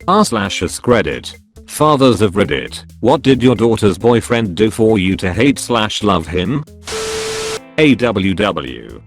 r/AskReddit. Fathers of Reddit, what did your daughter's boyfriend do for you to hate/love him?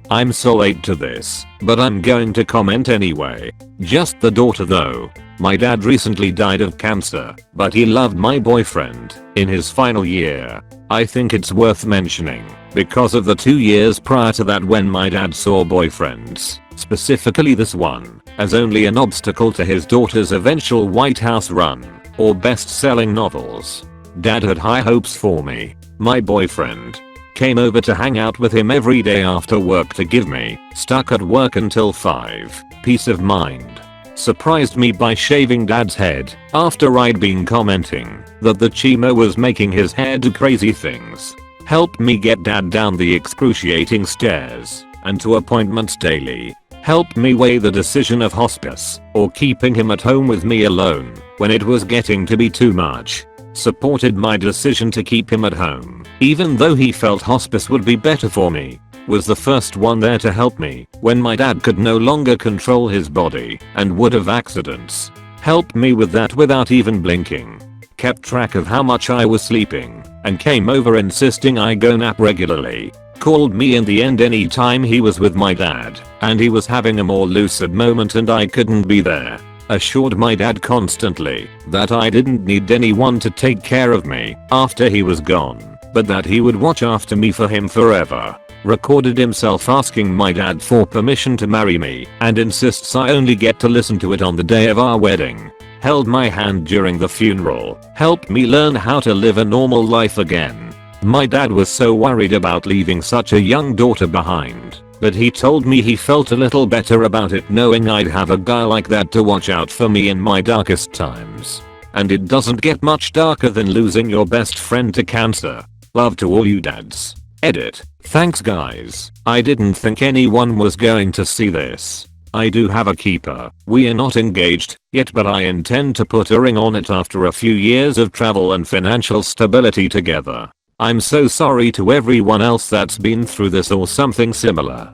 I'm so late to this, but I'm going to comment anyway. Just the daughter though. My dad recently died of cancer, but he loved my boyfriend in his final year. I think it's worth mentioning because of the 2 years prior to that when my dad saw boyfriends, specifically this one, as only an obstacle to his daughter's eventual White House run or best-selling novels. Dad had high hopes for me. My boyfriend came over to hang out with him every day after work to give me, stuck at work until 5, peace of mind. Surprised me by shaving dad's head after I'd been commenting that the chemo was making his hair do crazy things. Helped me get dad down the excruciating stairs and to appointments daily. Helped me weigh the decision of hospice or keeping him at home with me alone when it was getting to be too much. Supported my decision to keep him at home, even though he felt hospice would be better for me. Was the first one there to help me when my dad could no longer control his body and would have accidents. Helped me with that without even blinking. Kept track of how much I was sleeping and came over insisting I go nap regularly. Called me in the end anytime he was with my dad and he was having a more lucid moment and I couldn't be there. Assured my dad constantly that I didn't need anyone to take care of me after he was gone, but that he would watch after me for him forever. Recorded himself asking my dad for permission to marry me and insists I only get to listen to it on the day of our wedding. Held my hand during the funeral. Helped me learn how to live a normal life again. My dad was so worried about leaving such a young daughter behind, but he told me he felt a little better about it knowing I'd have a guy like that to watch out for me in my darkest times. And it doesn't get much darker than losing your best friend to cancer. Love to all you dads. Edit. Thanks guys. I didn't think anyone was going to see this. I do have a keeper. We are not engaged yet, but I intend to put a ring on it after a few years of travel and financial stability together. I'm so sorry to everyone else that's been through this or something similar.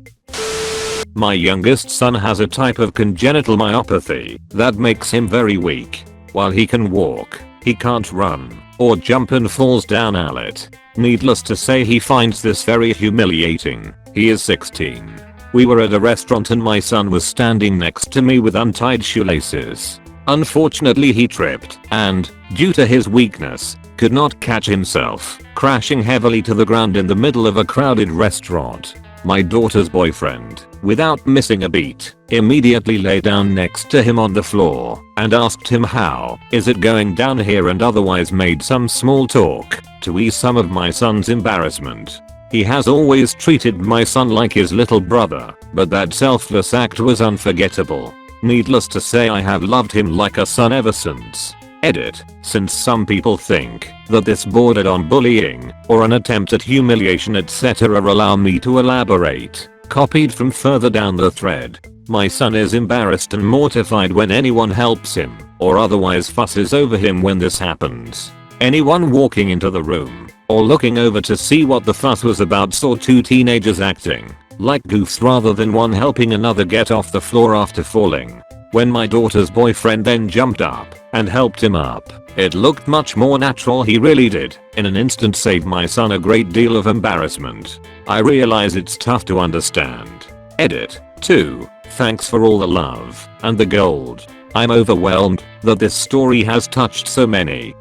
My youngest son has a type of congenital myopathy that makes him very weak. While he can walk, he can't run or jump and falls down at it. Needless to say, he finds this very humiliating. He is 16. We were at a restaurant and my son was standing next to me with untied shoelaces. Unfortunately he tripped and, due to his weakness, could not catch himself, crashing heavily to the ground in the middle of a crowded restaurant. My daughter's boyfriend, without missing a beat, immediately lay down next to him on the floor and asked him how is it going down here and otherwise made some small talk to ease some of my son's embarrassment. He has always treated my son like his little brother, but that selfless act was unforgettable. Needless to say, I have loved him like a son ever since. Edit. Since some people think that this bordered on bullying or an attempt at humiliation etc., allow me to elaborate. Copied from further down the thread. My son is embarrassed and mortified when anyone helps him or otherwise fusses over him when this happens. Anyone walking into the room or looking over to see what the fuss was about saw two teenagers acting like goofs rather than one helping another get off the floor after falling. When my daughter's boyfriend then jumped up and helped him up, it looked much more natural. He really did, in an instant, save my son a great deal of embarrassment. I realize it's tough to understand. Edit. 2. Thanks for all the love and the gold. I'm overwhelmed that this story has touched so many.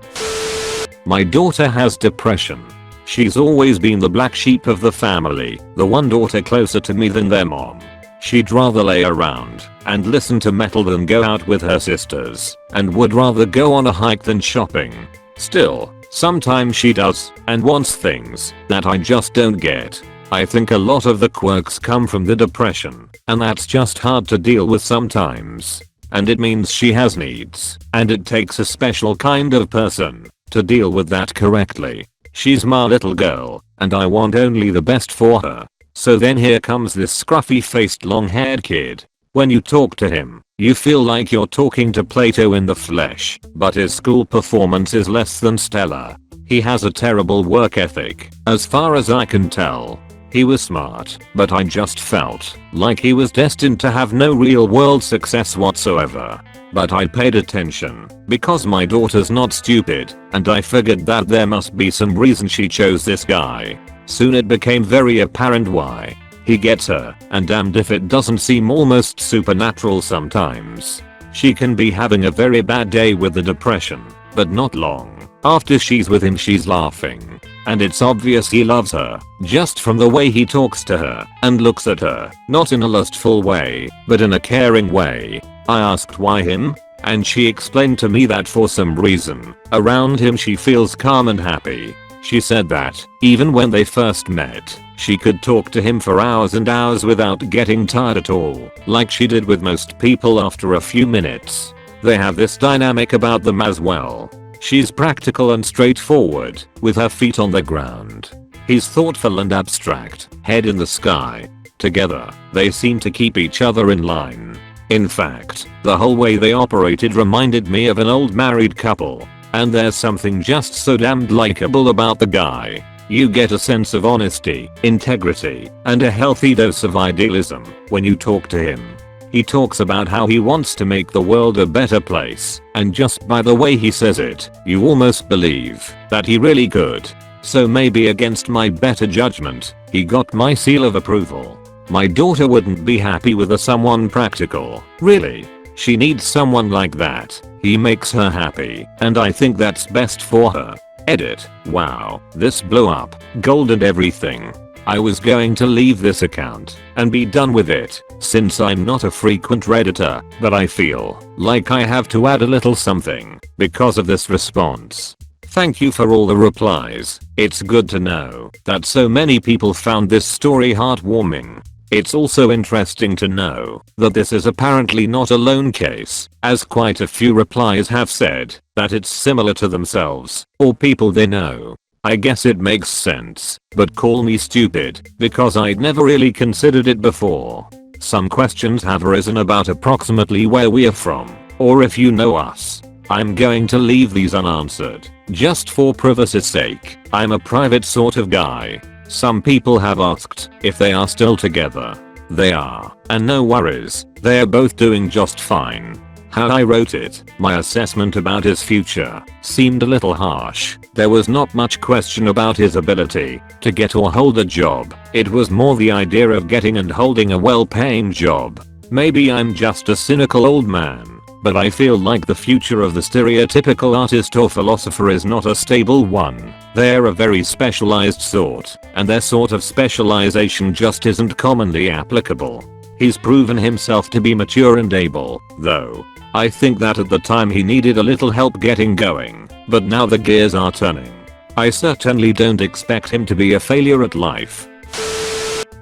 My daughter has depression. She's always been the black sheep of the family, the one daughter closer to me than their mom. She'd rather lay around and listen to metal than go out with her sisters, and would rather go on a hike than shopping. Still, sometimes she does and wants things that I just don't get. I think a lot of the quirks come from the depression, and that's just hard to deal with sometimes. And it means she has needs, and it takes a special kind of person to deal with that correctly. She's my little girl, and I want only the best for her. So then here comes this scruffy-faced long-haired kid. When you talk to him, you feel like you're talking to Plato in the flesh, but his school performance is less than stellar. He has a terrible work ethic, as far as I can tell. He was smart, but I just felt like he was destined to have no real world success whatsoever. but I paid attention because my daughter's not stupid, and I figured that there must be some reason she chose this guy. Soon it became very apparent why. He gets her, and damned if it doesn't seem almost supernatural sometimes. She can be having a very bad day with the depression, but not long after she's with him she's laughing. And it's obvious he loves her, just from the way he talks to her and looks at her, not in a lustful way, but in a caring way. I asked why him, and she explained to me that for some reason, around him she feels calm and happy. She said that, even when they first met, she could talk to him for hours and hours without getting tired at all, like she did with most people after a few minutes. They have this dynamic about them as well. She's practical and straightforward, with her feet on the ground. He's thoughtful and abstract, head in the sky. Together, they seem to keep each other in line. In fact, the whole way they operated reminded me of an old married couple. And there's something just so damned likable about the guy. You get a sense of honesty, integrity, and a healthy dose of idealism when you talk to him. He talks about how he wants to make the world a better place, and just by the way he says it, you almost believe that he really could. So maybe against my better judgment, he got my seal of approval. My daughter wouldn't be happy with someone practical, really. She needs someone like that. He makes her happy, and I think that's best for her. Edit. Wow, this blew up. Gold and everything. I was going to leave this account and be done with it, since I'm not a frequent redditor, but I feel like I have to add a little something because of this response. Thank you for all the replies. It's good to know that so many people found this story heartwarming. It's also interesting to know that this is apparently not a lone case, as quite a few replies have said that it's similar to themselves or people they know. I guess it makes sense, but call me stupid because I'd never really considered it before. Some questions have arisen about approximately where we are from, or if you know us. I'm going to leave these unanswered, just for privacy's sake. I'm a private sort of guy. Some people have asked if they are still together. They are, and no worries, they are both doing just fine. How I wrote it, my assessment about his future, seemed a little harsh. There was not much question about his ability to get or hold a job. It was more the idea of getting and holding a well-paying job. Maybe I'm just a cynical old man, but I feel like the future of the stereotypical artist or philosopher is not a stable one. They're a very specialized sort, and their sort of specialization just isn't commonly applicable. He's proven himself to be mature and able, though. I think that at the time he needed a little help getting going, but now the gears are turning. I certainly don't expect him to be a failure at life.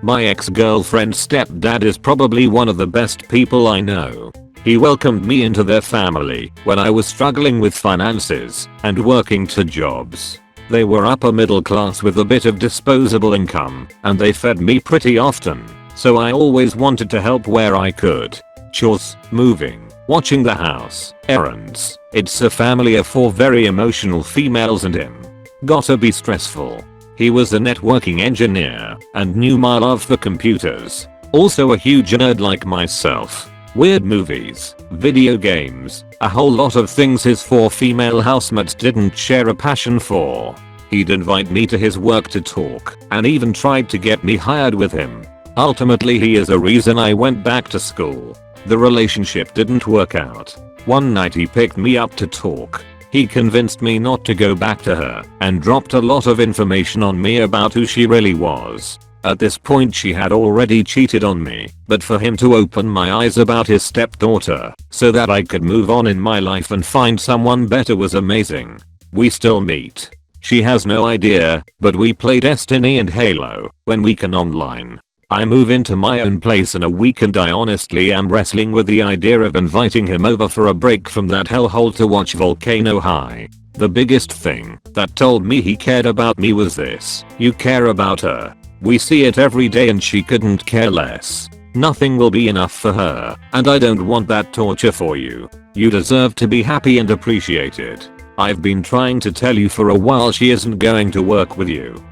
My ex-girlfriend's stepdad is probably one of the best people I know. He welcomed me into their family when I was struggling with finances and working 2 jobs. They were upper middle class with a bit of disposable income, and they fed me pretty often, so I always wanted to help where I could. Chores, moving, watching the house, errands. It's a family of 4 very emotional females and him. Gotta be stressful. He was a networking engineer and knew my love for computers. Also a huge nerd like myself. Weird movies, video games, a whole lot of things his 4 female housemates didn't share a passion for. He'd invite me to his work to talk and even tried to get me hired with him. Ultimately he is a reason I went back to school. The relationship didn't work out. One night he picked me up to talk. He convinced me not to go back to her and dropped a lot of information on me about who she really was. At this point she had already cheated on me, but for him to open my eyes about his stepdaughter so that I could move on in my life and find someone better was amazing. We still meet. She has no idea, but we play Destiny and Halo when we can online. I move into my own place in a week and I honestly am wrestling with the idea of inviting him over for a break from that hellhole to watch Volcano High. The biggest thing that told me he cared about me was this: you care about her. We see it every day and she couldn't care less. Nothing will be enough for her, and I don't want that torture for you. You deserve to be happy and appreciated. I've been trying to tell you for a while she isn't going to work with you.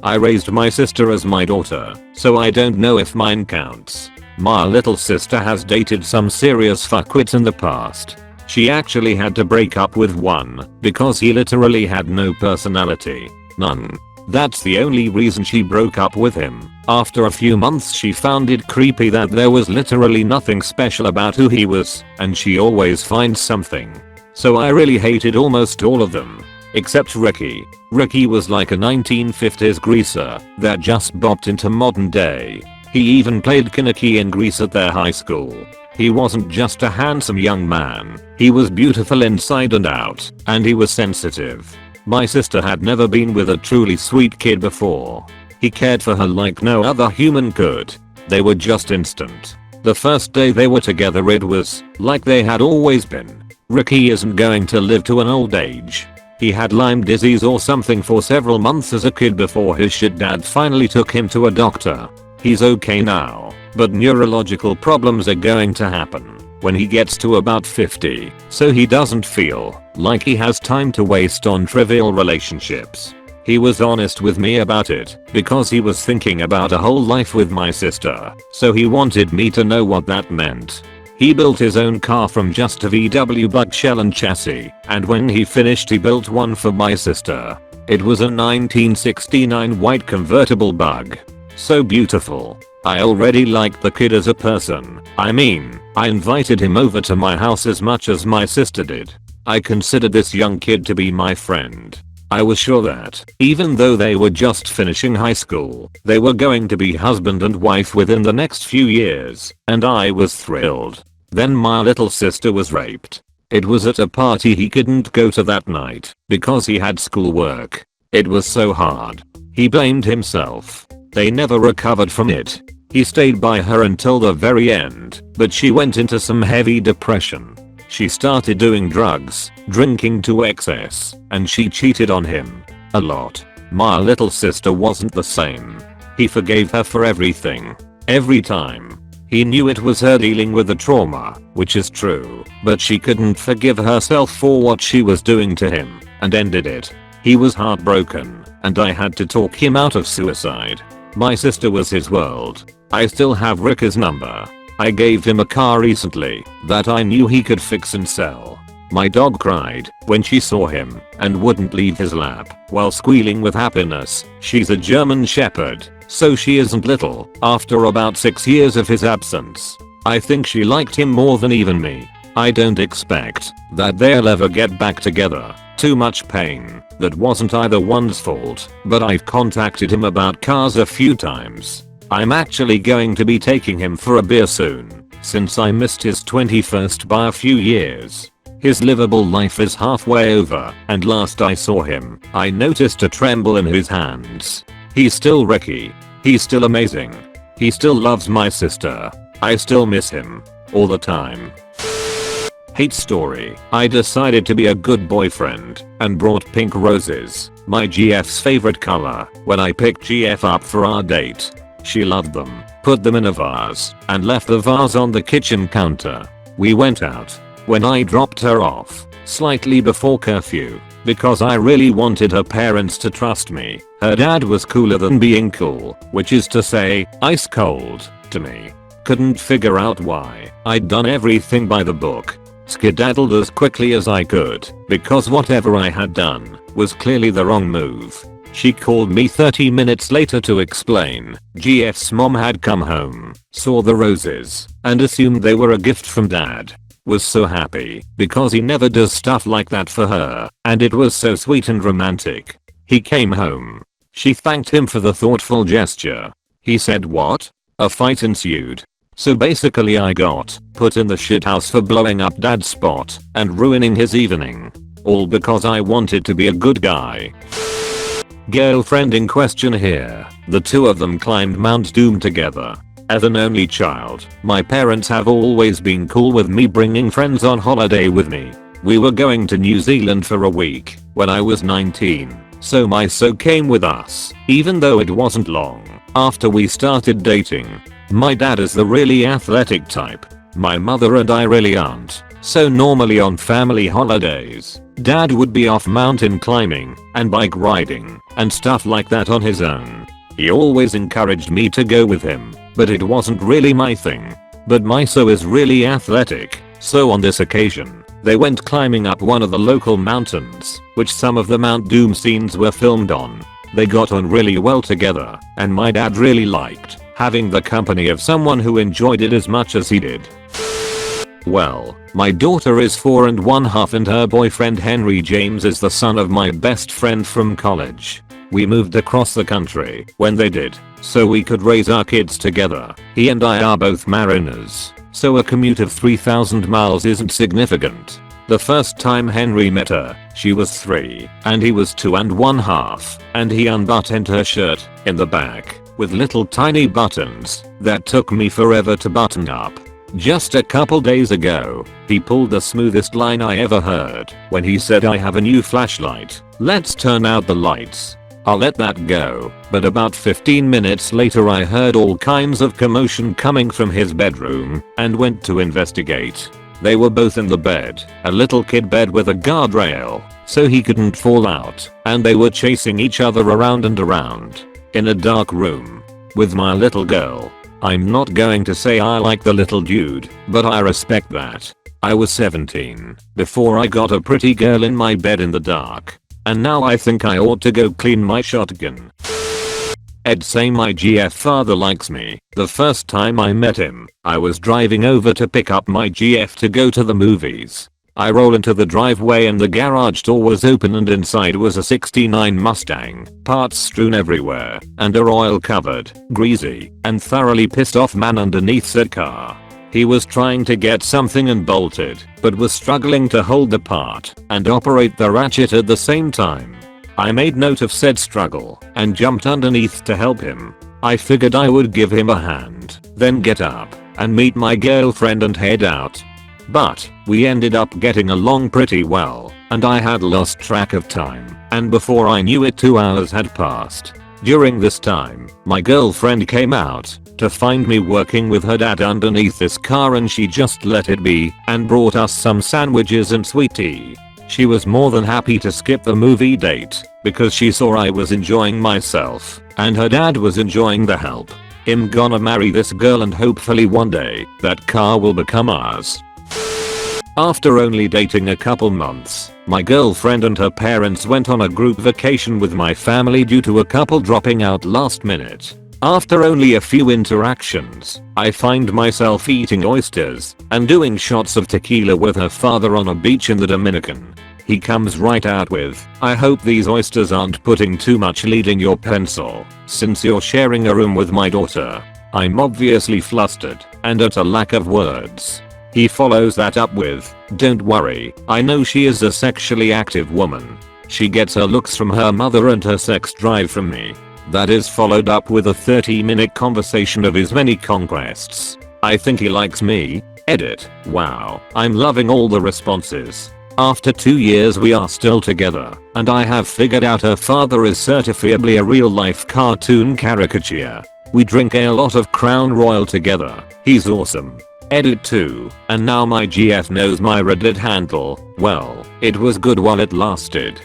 I raised my sister as my daughter, so I don't know if mine counts. My little sister has dated some serious fuckwits in the past. She actually had to break up with one because he literally had no personality. None. That's the only reason she broke up with him. After a few months she found it creepy that there was literally nothing special about who he was, and she always finds something. So I really hated almost all of them. Except Ricky. Ricky was like a 1950s greaser that just bopped into modern day. He even played Kinnicky in Grease at their high school. He wasn't just a handsome young man, he was beautiful inside and out, and he was sensitive. My sister had never been with a truly sweet kid before. He cared for her like no other human could. They were just instant. The first day they were together it was like they had always been. Ricky isn't going to live to an old age. He had Lyme disease or something for several months as a kid before his shit dad finally took him to a doctor. He's okay now, but neurological problems are going to happen when he gets to about 50, so he doesn't feel like he has time to waste on trivial relationships. He was honest with me about it because he was thinking about a whole life with my sister, so he wanted me to know what that meant. He built his own car from just a VW bug shell and chassis, and when he finished he built one for my sister. It was a 1969 white convertible bug. So beautiful. I already liked the kid as a person. I mean, I invited him over to my house as much as my sister did. I considered this young kid to be my friend. I was sure that, even though they were just finishing high school, they were going to be husband and wife within the next few years, and I was thrilled. Then my little sister was raped. It was at a party he couldn't go to that night because he had schoolwork. It was so hard. He blamed himself. They never recovered from it. He stayed by her until the very end, but she went into some heavy depression. She started doing drugs, drinking to excess, and she cheated on him. A lot. My little sister wasn't the same. He forgave her for everything. Every time. He knew it was her dealing with the trauma, which is true, but she couldn't forgive herself for what she was doing to him, and ended it. He was heartbroken, and I had to talk him out of suicide. My sister was his world. I still have Ricky's number. I gave him a car recently that I knew he could fix and sell. My dog cried when she saw him and wouldn't leave his lap while squealing with happiness. She's a German Shepherd, so she isn't little after about 6 years of his absence. I think she liked him more than even me. I don't expect that they'll ever get back together. Too much pain. That wasn't either one's fault, but I've contacted him about cars a few times. I'm actually going to be taking him for a beer soon, since I missed his 21st by a few years. His livable life is halfway over, and last I saw him, I noticed a tremble in his hands. He's still Ricky. He's still amazing. He still loves my sister. I still miss him. All the time. Hate story. I decided to be a good boyfriend and brought pink roses, my GF's favorite color, when I picked GF up for our date. She loved them, put them in a vase, and left the vase on the kitchen counter. We went out. When I dropped her off, slightly before curfew, because I really wanted her parents to trust me, her dad was cooler than being cool, which is to say, ice cold, to me. Couldn't figure out why. I'd done everything by the book. Skedaddled as quickly as I could, because whatever I had done was clearly the wrong move. She called me 30 minutes later to explain. GF's mom had come home, saw the roses, and assumed they were a gift from dad. Was so happy, because he never does stuff like that for her, and it was so sweet and romantic. He came home. She thanked him for the thoughtful gesture. He said what? A fight ensued. So basically I got put in the shithouse for blowing up dad's spot and ruining his evening. All because I wanted to be a good guy. Girlfriend in question here. The two of them climbed Mount Doom together. As an only child, my parents have always been cool with me bringing friends on holiday with me. We were going to New Zealand for a week when I was 19, so my so came with us, even though it wasn't long after we started dating. My dad is the really athletic type. My mother and I really aren't, so normally on family holidays, dad would be off mountain climbing and bike riding and stuff like that on his own. He always encouraged me to go with him. but it wasn't really my thing. But my so is really athletic, so on this occasion, they went climbing up one of the local mountains, which some of the Mount Doom scenes were filmed on. They got on really well together, and my dad really liked having the company of someone who enjoyed it as much as he did. Well, my daughter is 4 1/2 and her boyfriend Henry James is the son of my best friend from college. We moved across the country when they did, so we could raise our kids together. He and I are both mariners, so a commute of 3,000 miles isn't significant. The first time Henry met her, she was 3 and he was 2 1/2, and he unbuttoned her shirt in the back with little tiny buttons that took me forever to button up. Just a couple days ago, he pulled the smoothest line I ever heard when he said, "I have a new flashlight. Let's turn out the lights." I'll let that go, but about 15 minutes later I heard all kinds of commotion coming from his bedroom and went to investigate. They were both in the bed, a little kid bed with a guardrail, so he couldn't fall out, and they were chasing each other around and around in a dark room with my little girl. I'm not going to say I like the little dude, but I respect that. I was 17 before I got a pretty girl in my bed in the dark. And now I think I ought to go clean my shotgun. Ed say my GF father likes me. The first time I met him, I was driving over to pick up my GF to go to the movies. I roll into the driveway and the garage door was open and inside was a 69 Mustang, parts strewn everywhere, and a oil covered, greasy, and thoroughly pissed off man underneath said car. He was trying to get something and bolted, but was struggling to hold the part and operate the ratchet at the same time. I made note of said struggle and jumped underneath to help him. I figured I would give him a hand, then get up and meet my girlfriend and head out. But we ended up getting along pretty well, and I had lost track of time, and before I knew it 2 hours had passed. During this time, my girlfriend came out to find me working with her dad underneath this car, and she just let it be and brought us some sandwiches and sweet tea. She was more than happy to skip the movie date because she saw I was enjoying myself and her dad was enjoying the help. I'm gonna marry this girl and hopefully one day that car will become ours. After only dating a couple months, my girlfriend and her parents went on a group vacation with my family due to a couple dropping out last minute. After only a few interactions, I find myself eating oysters and doing shots of tequila with her father on a beach in the Dominican. He comes right out with, "I hope these oysters aren't putting too much lead in your pencil, since you're sharing a room with my daughter." I'm obviously flustered and at a lack of words. He follows that up with, "Don't worry, I know she is a sexually active woman. She gets her looks from her mother and her sex drive from me." That is followed up with a 30-minute conversation of his many conquests. I think he likes me. Edit. Wow, I'm loving all the responses. After 2 years we are still together, and I have figured out her father is certifiably a real-life cartoon caricature. We drink a lot of Crown Royal together. He's awesome. Edit 2. And now my GF knows my Reddit handle. Well, it was good while it lasted.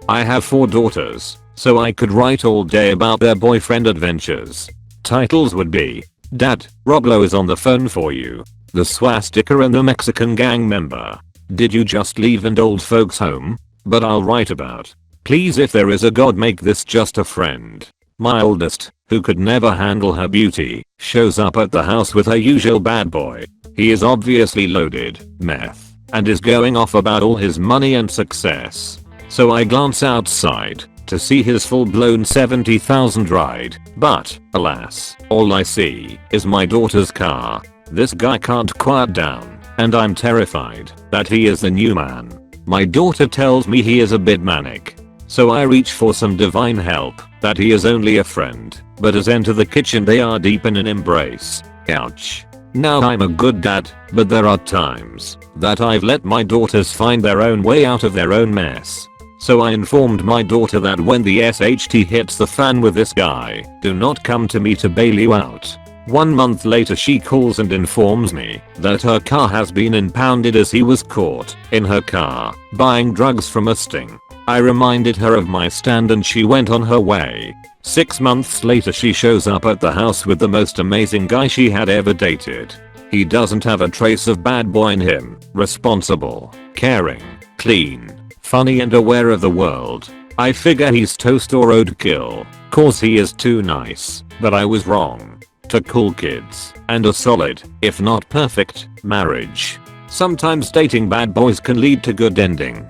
I have 4 daughters, so I could write all day about their boyfriend adventures. Titles would be, "Dad, Roblo is on the phone for you." "The swastika and the Mexican gang member." "Did you just leave an old folks home?" But I'll write about, "Please if there is a God make this just a friend." My oldest, who could never handle her beauty, shows up at the house with her usual bad boy. He is obviously loaded, meth, and is going off about all his money and success. So I glance outside to see his full-blown 70,000 ride, but, alas, all I see is my daughter's car. This guy can't quiet down, and I'm terrified that he is the new man. My daughter tells me he is a bit manic. So I reach for some divine help that he is only a friend, but as enter the kitchen they are deep in an embrace. Ouch. Now I'm a good dad, but there are times that I've let my daughters find their own way out of their own mess. So I informed my daughter that when the SHT hits the fan with this guy, do not come to me to bail you out. 1 month later she calls and informs me that her car has been impounded as he was caught in her car buying drugs from a sting. I reminded her of my stand and she went on her way. 6 months later she shows up at the house with the most amazing guy she had ever dated. He doesn't have a trace of bad boy in him. Responsible, caring, clean, funny and aware of the world. I figure he's toast or roadkill, cause he is too nice, but I was wrong. To cool kids, and a solid, if not perfect, marriage. Sometimes dating bad boys can lead to good ending.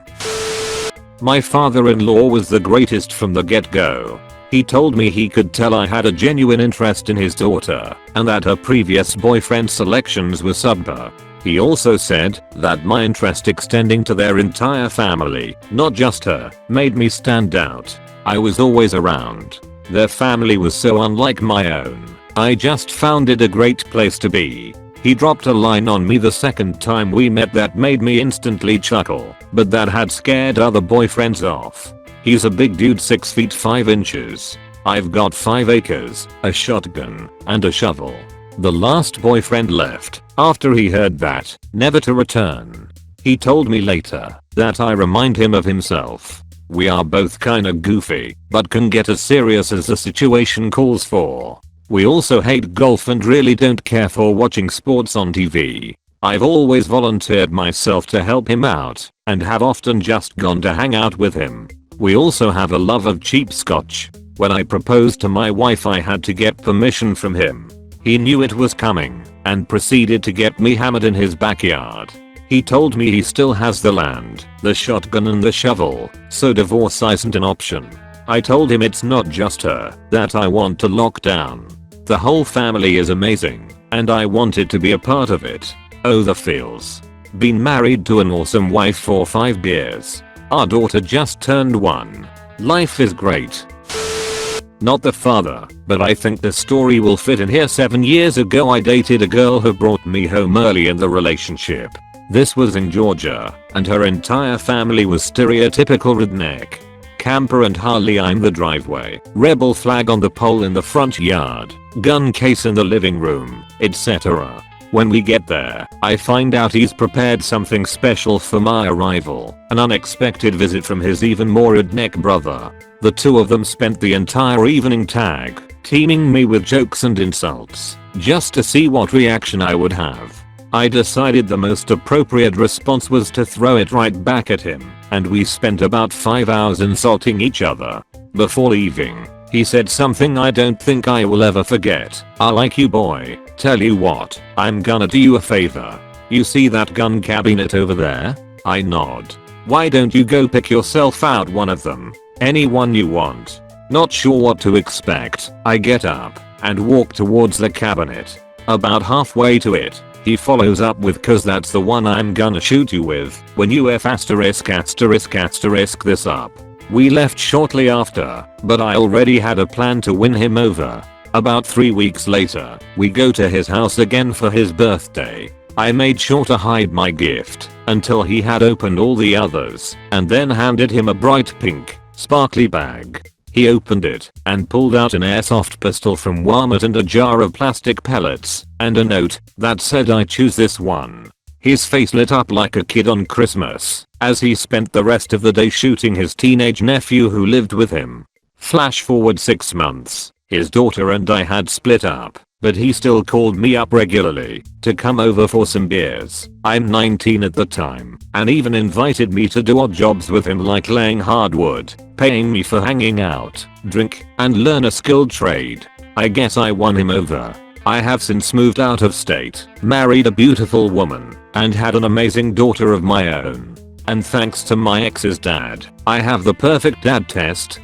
My father-in-law was the greatest from the get-go. He told me he could tell I had a genuine interest in his daughter, and that her previous boyfriend selections were subpar. He also said that my interest extending to their entire family, not just her, made me stand out. I was always around. Their family was so unlike my own. I just found it a great place to be. He dropped a line on me the second time we met that made me instantly chuckle, but that had scared other boyfriends off. He's a big dude 6 feet 5 inches. I've got 5 acres, a shotgun, and a shovel. The last boyfriend left after he heard that, never to return. He told me later that I remind him of himself. We are both kinda goofy, but can get as serious as the situation calls for. We also hate golf and really don't care for watching sports on TV. I've always volunteered myself to help him out, and have often just gone to hang out with him. We also have a love of cheap scotch. When I proposed to my wife I had to get permission from him. He knew it was coming, and proceeded to get me hammered in his backyard. He told me he still has the land, the shotgun and the shovel, so divorce isn't an option. I told him it's not just her that I want to lock down. The whole family is amazing, and I wanted to be a part of it. Oh the feels. Been married to an awesome wife for 5 years. Our daughter just turned 1. Life is great. Not the father, but I think the story will fit in here. 7 years ago I dated a girl who brought me home early in the relationship. This was in Georgia, and her entire family was stereotypical redneck. Camper and Harley in the driveway, rebel flag on the pole in the front yard, gun case in the living room, etc. When we get there, I find out he's prepared something special for my arrival, an unexpected visit from his even more redneck brother. The two of them spent the entire evening teaming me with jokes and insults, just to see what reaction I would have. I decided the most appropriate response was to throw it right back at him, and we spent about 5 hours insulting each other. Before leaving, he said something I don't think I will ever forget. "I like you boy, tell you what, I'm gonna do you a favor. You see that gun cabinet over there?" I nod. "Why don't you go pick yourself out one of them? Anyone you want." Not sure what to expect, I get up and walk towards the cabinet. About halfway to it, he follows up with "cause that's the one I'm gonna shoot you with when you f*** this up." We left shortly after, but I already had a plan to win him over. About 3 weeks later, we go to his house again for his birthday. I made sure to hide my gift until he had opened all the others, and then handed him a bright pink, sparkly bag. He opened it and pulled out an airsoft pistol from Walmart and a jar of plastic pellets, and a note that said "I choose this one." His face lit up like a kid on Christmas as he spent the rest of the day shooting his teenage nephew who lived with him. Flash forward 6 months, his daughter and I had split up, but he still called me up regularly to come over for some beers. I'm 19 at the time, and even invited me to do odd jobs with him like laying hardwood, paying me for hanging out, drink, and learn a skilled trade. I guess I won him over. I have since moved out of state, married a beautiful woman, and had an amazing daughter of my own. And thanks to my ex's dad, I have the perfect dad test.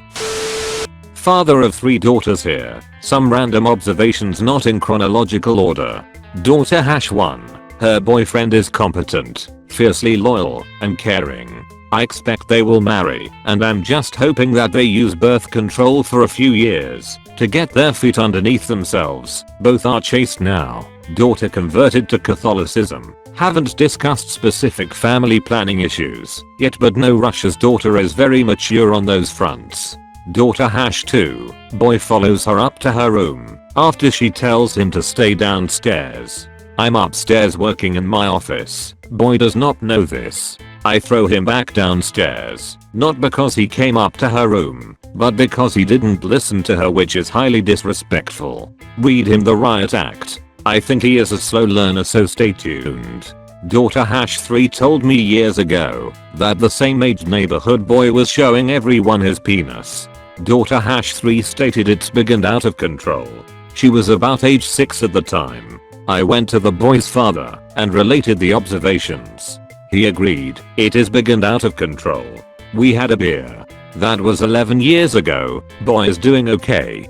Father of 3 daughters here. Some random observations not in chronological order. Daughter #1. Her boyfriend is competent, fiercely loyal, and caring. I expect they will marry, and I'm just hoping that they use birth control for a few years to get their feet underneath themselves. Both are chaste now. Daughter converted to Catholicism. Haven't discussed specific family planning issues yet, but no rush as daughter is very mature on those fronts. Daughter #2. Boy follows her up to her room after she tells him to stay downstairs. I'm upstairs working in my office. Boy does not know this. I throw him back downstairs, not because he came up to her room, but because he didn't listen to her, which is highly disrespectful. Read him the riot act. I think he is a slow learner, so stay tuned. Daughter #3 told me years ago that the same age neighborhood boy was showing everyone his penis. Daughter #3 stated it's begun out of control. She was about age 6 at the time. I went to the boy's father and related the observations. He agreed, it is begun out of control. We had a beer. That was 11 years ago, boy is doing okay.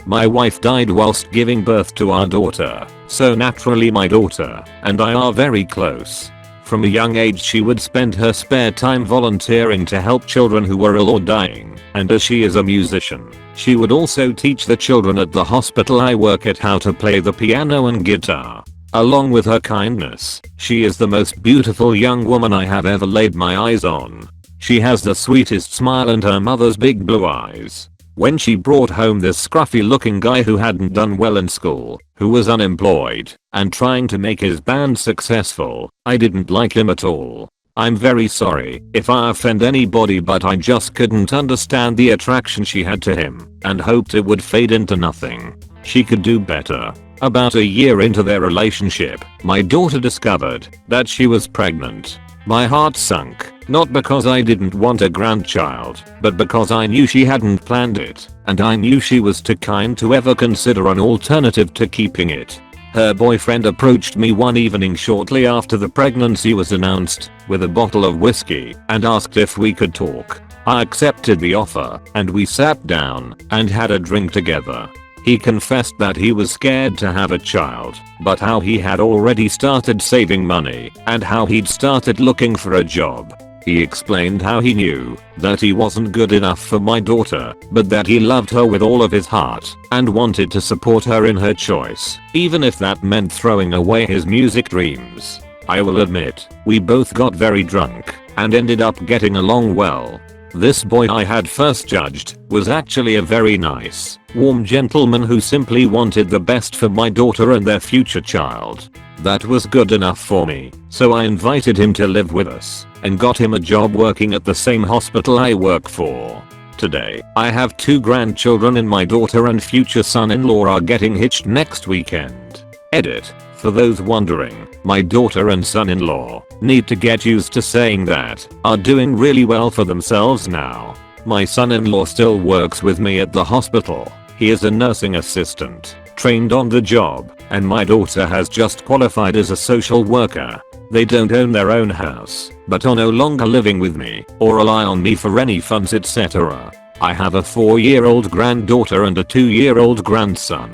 My wife died whilst giving birth to our daughter, so naturally my daughter and I are very close. From a young age she would spend her spare time volunteering to help children who were ill or dying, and as she is a musician, she would also teach the children at the hospital I work at how to play the piano and guitar. Along with her kindness, she is the most beautiful young woman I have ever laid my eyes on. She has the sweetest smile and her mother's big blue eyes. When she brought home this scruffy looking guy who hadn't done well in school, who was unemployed, and trying to make his band successful, I didn't like him at all. I'm very sorry if I offend anybody, but I just couldn't understand the attraction she had to him, and hoped it would fade into nothing. She could do better. About a year into their relationship, my daughter discovered that she was pregnant. My heart sunk, not because I didn't want a grandchild, but because I knew she hadn't planned it, and I knew she was too kind to ever consider an alternative to keeping it. Her boyfriend approached me one evening shortly after the pregnancy was announced, with a bottle of whiskey, and asked if we could talk. I accepted the offer, and we sat down and had a drink together. He confessed that he was scared to have a child, but how he had already started saving money and how he'd started looking for a job. He explained how he knew that he wasn't good enough for my daughter, but that he loved her with all of his heart and wanted to support her in her choice, even if that meant throwing away his music dreams. I will admit, we both got very drunk and ended up getting along well. This boy I had first judged was actually a very nice, warm gentleman who simply wanted the best for my daughter and their future child. That was good enough for me, so I invited him to live with us and got him a job working at the same hospital I work for. Today, I have 2 grandchildren and my daughter and future son-in-law are getting hitched next weekend. Edit. For those wondering, my daughter and son-in-law need to get used to saying that, are doing really well for themselves now. My son-in-law still works with me at the hospital. He is a nursing assistant, trained on the job, and my daughter has just qualified as a social worker. They don't own their own house, but are no longer living with me or rely on me for any funds, etc. I have a 4-year-old granddaughter and a 2-year-old grandson.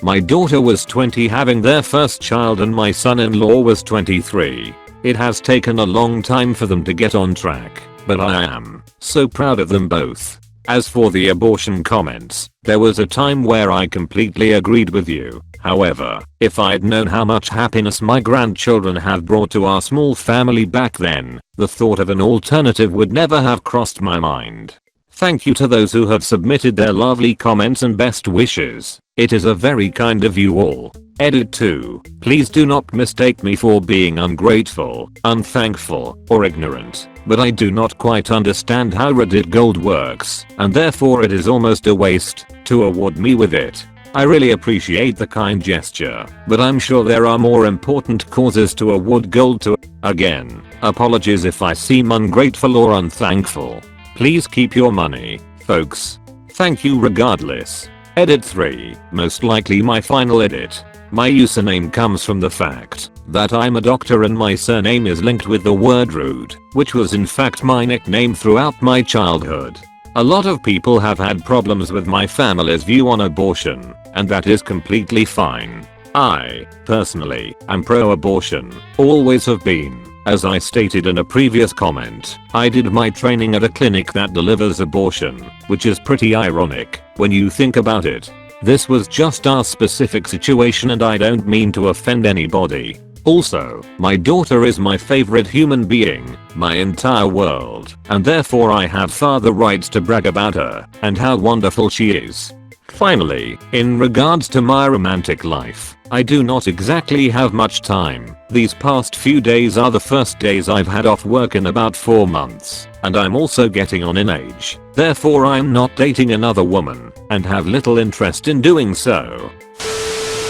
My daughter was 20 having their first child and my son-in-law was 23. It has taken a long time for them to get on track, but I am so proud of them both. As for the abortion comments, there was a time where I completely agreed with you. However, if I'd known how much happiness my grandchildren have brought to our small family back then, the thought of an alternative would never have crossed my mind. Thank you to those who have submitted their lovely comments and best wishes. It is a very kind of you all. Edit 2. Please do not mistake me for being ungrateful, unthankful, or ignorant, but I do not quite understand how Reddit Gold works, and therefore it is almost a waste to award me with it. I really appreciate the kind gesture, but I'm sure there are more important causes to award gold to. Again, apologies if I seem ungrateful or unthankful. Please keep your money, folks. Thank you regardless. Edit 3. Most likely my final edit. My username comes from the fact that I'm a doctor and my surname is linked with the word rude, which was in fact my nickname throughout my childhood. A lot of people have had problems with my family's view on abortion, and that is completely fine. I, personally, am pro-abortion, always have been. As I stated in a previous comment, I did my training at a clinic that delivers abortion, which is pretty ironic when you think about it. This was just our specific situation and I don't mean to offend anybody. Also, my daughter is my favorite human being, my entire world, and therefore I have further rights to brag about her and how wonderful she is. Finally, in regards to my romantic life, I do not exactly have much time. These past few days are the first days I've had off work in about 4 months, and I'm also getting on in age. Therefore I'm not dating another woman, and have little interest in doing so.